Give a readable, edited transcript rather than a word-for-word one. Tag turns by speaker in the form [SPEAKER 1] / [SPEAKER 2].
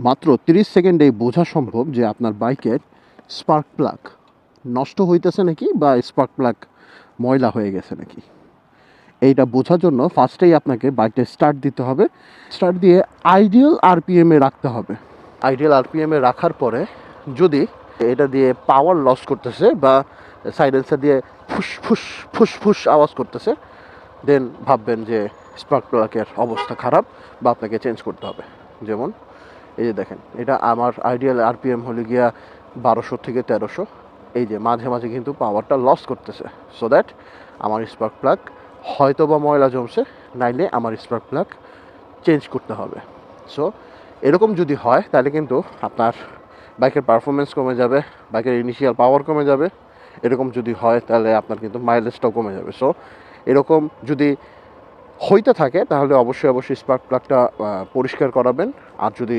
[SPEAKER 1] মাত্র 30 সেকেন্ডেই বোঝা সম্ভব যে আপনার বাইকের স্পার্ক প্লাগ নষ্ট হইতেছে নাকি বা স্পার্ক প্লাগ ময়লা হয়ে গেছে নাকি। এইটা বোঝার জন্য ফার্স্টেই আপনাকে বাইকটা স্টার্ট দিতে হবে। স্টার্ট দিয়ে আইডিয়াল আরপিএমে রাখতে হবে। আইডিয়াল আরপিএমে রাখার পরে যদি এটা দিয়ে পাওয়ার লস করতেছে বা সাইলেন্সার দিয়ে ফুস ফুস ফুস ফুস আওয়াজ করতেছে, দেন ভাববেন যে স্পার্ক প্লাগের অবস্থা খারাপ বা আপনাকে চেঞ্জ করতে হবে। যেমন এই যে দেখেন, এটা আমার আইডিয়াল আরপিএম হলে গিয়া 1200 থেকে 1300। এই যে মাঝে মাঝে কিন্তু পাওয়ারটা লস করতেছে, সো দ্যাট আমার স্পার্ক প্লাগ হয়তো বা ময়লা জমছে, নাইলে আমার স্পার্ক প্লাগ চেঞ্জ করতে হবে। সো এরকম যদি হয় তাহলে কিন্তু আপনার বাইকের পারফরমেন্স কমে যাবে, বাইকের ইনিশিয়াল পাওয়ার কমে যাবে। এরকম যদি হয় তাহলে আপনার কিন্তু মাইলেজটাও কমে যাবে। সো এরকম যদি হইতে থাকে তাহলে অবশ্যই স্পার্ক প্লাগটা পরিষ্কার করাবেন। আর যদি